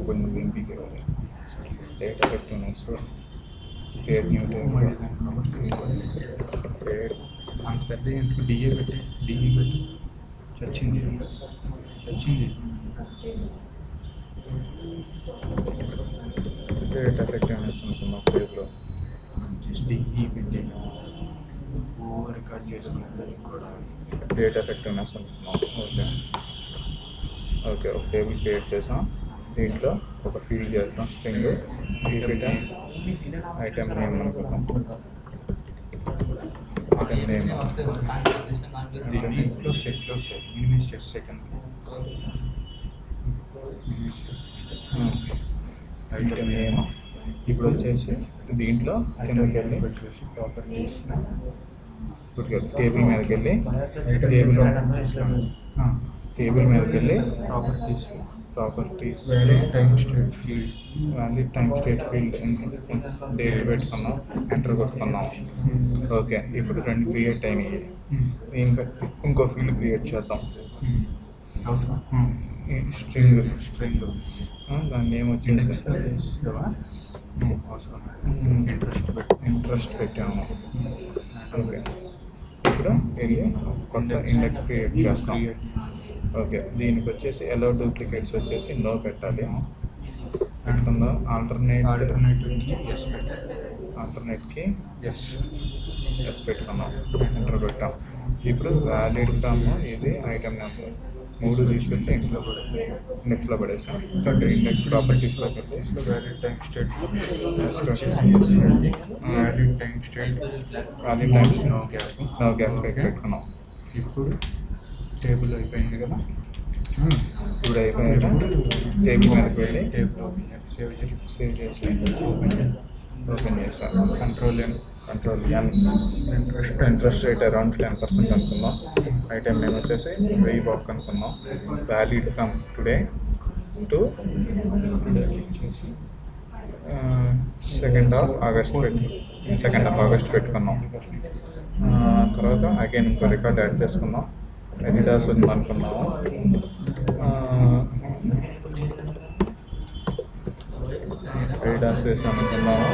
కొన్ని ఎంపీకి date effectiveness create new table create అంత పెద్ద ఎందుకు డిఏ పెట్టి చచ్చింది డేట్ ఎఫెక్టివ్నెస్ అనుకున్నాం పేరులో డిఈ పెట్టి ఓవర్ రికార్డ్ చేసుకున్నది కూడా డేట్ ఎఫెక్టివ్నెస్ అనుకున్నాం. ఓకే ఒక టేబుల్ క్రియేట్ చేసాం. దీంట్లో ఒక ఫీల్డ్ చేస్తాం స్ట్రింగ్ ఐటమ్ నేమ్ అనుకుంటాం. ఐటమ్ నేమ్ దీంట్లో సెట్లో మినిమైజ్ చేసి సెకండ్ ఐటమ్ నేమ్. ఇప్పుడు వచ్చేసి దీంట్లో కిందకి వెళ్ళి వచ్చేసి ప్రాపర్టీస్ ఇప్పుడు టేబుల్ మీదకి వెళ్ళి టేబుల్ మీదకి వెళ్ళి properties valid time state field date పెట్టుకున్నాం, ఎంటర్ కొట్టుకున్నాం. ఓకే ఇప్పుడు రెండు క్రియేట్ అయినాయి. ఇంకో ఫీల్డ్ క్రియేట్ చేద్దాం. స్ట్రింగ్ దాని నేమ్ వచ్చేసి ఇంట్రెస్ట్ పెట్టాము. ఓకే ఇప్పుడు వెళ్ళి కొత్త ఇండెక్స్ క్రియేట్ చేస్తాం. ఓకే దీనికి వచ్చేసి ఎలో డూప్లికేట్స్ వచ్చేసి నో పెట్టాలి. పెట్టుకుందాం. ఆల్టర్నేట్కి ఎస్ పెట్టుకున్నాం, ఎంటర్ పెట్టాం. ఇప్పుడు వ్యాలిడ్ ఫ్రమ్ ఇది ఐటమ్ నెంబర్ 3 తీసుకొచ్చి ఇండెక్స్లో పడేసాం. ఇండెక్స్ ప్రాపర్టీస్లోకి వెళ్ళి valid time state no gap పెట్టుకున్నాం. ఇప్పుడు టేబుల్ అయిపోయింది కదా. ఇప్పుడు అయిపోయాక టేబుల్ మీదకి వెళ్ళి సేవ్ చేసి ఓపెన్ చేసాం. Control N interest rate around 10% అనుకున్నాం. ఐటమ్ నేమ్ వచ్చేసి రీబాక్ అనుకున్నాం. వ్యాలిడ్ ఫ్రమ్ టుడే టు చేసి 2nd of August పెట్టుకున్నాం. తర్వాత అగైన్ ఇంకో రికార్డ్ యాడ్ చేసుకున్నాం. ఎడిడాస్ ఉంది అనుకున్నాము. ఎడిడాస్ వేసి అనుకున్నాము.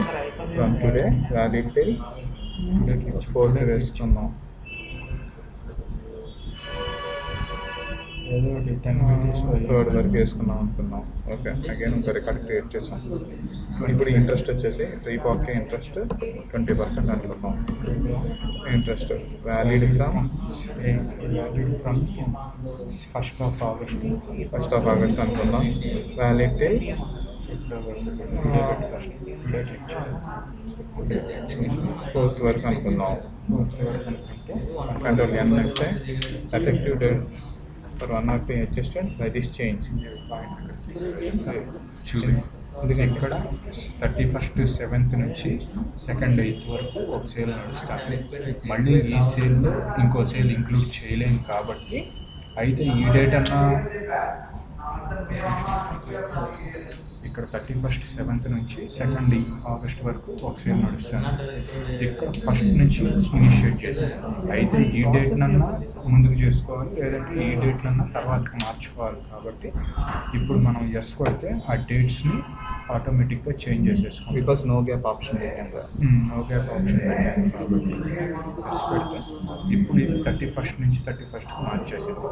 From today valid till 4th వేసుకున్నాం. ఏదో 10 minutes 3rd వరకు వేసుకున్నాం అనుకున్నాం. ఓకే అగైన్ ఇంకో రికార్డ్ క్రియేట్ చేసాం. ఇప్పుడు ఇంట్రెస్ట్ వచ్చేసి రీబాక్కి ఇంట్రెస్ట్ 20% అనుకున్నాం. Interest valid from 1st of August అనుకున్నాం. వ్యాలిడ్ టిల్ 4th వరకు అనుకున్నాం. కంట్రోల్ ఎన్ అంటే effective date for 1 or 2 adjusted by this change. చూడండి ఇక్కడ 31st 7th నుంచి 2nd 8th వరకు ఒక సేల్ నడుస్తుంది. మళ్ళీ ఈ సేల్లో ఇంకో సేల్ ఇంక్లూడ్ చేయలేము కాబట్టి అయితే ఈ డేట్ అన్నా ఇక్కడ 31st 7th నుంచి 2nd August వరకు ఒక సేల్ నడుస్తుంది. ఇక్కడ 1st నుంచి ఇనిషియేట్ చేసాం. అయితే ఈ డేట్నన్నా ముందుకు చేసుకోవాలి, లేదంటే ఈ డేట్నన్నా తర్వాతకి మార్చుకోవాలి. కాబట్టి ఇప్పుడు మనం ఎస్ కొడితే ఆ డేట్స్ని ఆటోమేటిక్గా చేంజ్ చేసేసుకోం. బికాస్ నో గ్యాప్ ఆప్షన్ పెట్టాం కదా. నో గ్యాప్ ఆప్షన్ పెట్టాము కాబట్టి ఎస్ పెడితే ఇప్పుడు ఇది 31st నుంచి 31st మార్చేసింది.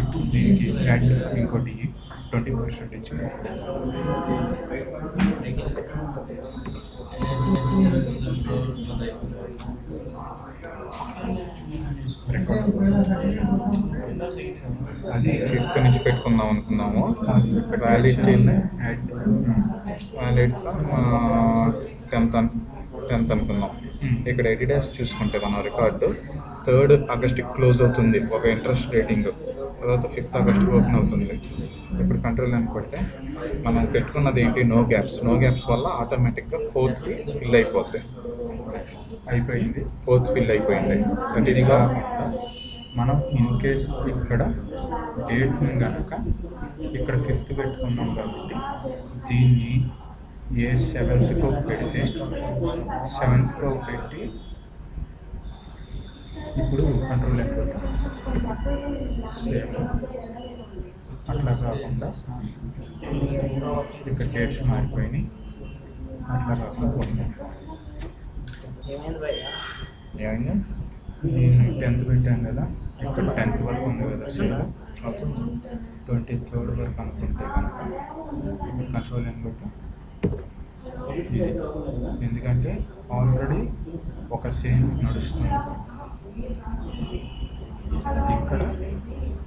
ఇప్పుడు దీనికి యాడ్ ఇంకోటి 20% ఇచ్చింది. అది 5th నుంచి పెట్టుకుందాం అనుకున్నాము. వ్యాలిడ్ టిల్ వ్యాలిడ్ 10th అనుకున్నాం. ఇక్కడ ఎడిడాస్ చూసుకుంటే మన రికార్డు 3rd August క్లోజ్ అవుతుంది ఒక ఇంట్రెస్ట్ రేటింగ్. తర్వాత 5th August ఓపెన్ అవుతుంది. ఇప్పుడు కంట్రోల్ అని కొడితే మనం పెట్టుకున్నది ఏంటి, నో గ్యాప్స్ వల్ల ఆటోమేటిక్గా 4th ఫిల్ అయిపోద్ది. అయిపోయింది. 4th ఫిల్ అయిపోయింది. ఇది కాకుండా మనం ఇన్ కేస్ ఇక్కడ డేట్ని కనుక ఇక్కడ 5th పెట్టుకున్నాం కాబట్టి దీన్ని ఏ 7th పెడితే 7th పెట్టి ఇప్పుడు కంట్రోల్ అయిపోతాం. అట్లా కాకుండా ఇక్కడ డేట్స్ మారిపోయినాయి, అట్లా కాకుండా ఏమైంది? దీన్ని 10th పెట్టాం కదా, ఇక్కడ 10th వరకు ఉంది కదా సేల్, 23rd వరకు అనుకుంటే కనుక కంట్రోల్ అని బట్టి ఇది, ఎందుకంటే ఆల్రెడీ ఒక సేల్ నడుస్తుంది. ఇక్కడ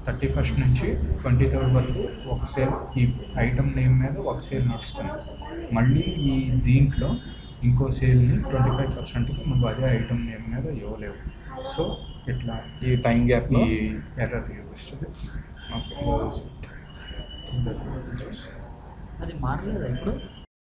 31st నుంచి 23rd వరకు ఒక సేల్, ఈ ఐటమ్ నేమ్ మీద ఒక సేల్ నడుస్తుంది. మళ్ళీ ఈ దీంట్లో ఇంకో సేల్ని 25%కి నువ్వు అదే ఐటమ్ నేమ్ మీద ఇవ్వలేవు. సో ఇట్లా ఈ టైం గ్యాప్ ఈ ఎర్రర్ చూపిస్తుంది. అది మారలేదా ఇప్పుడు?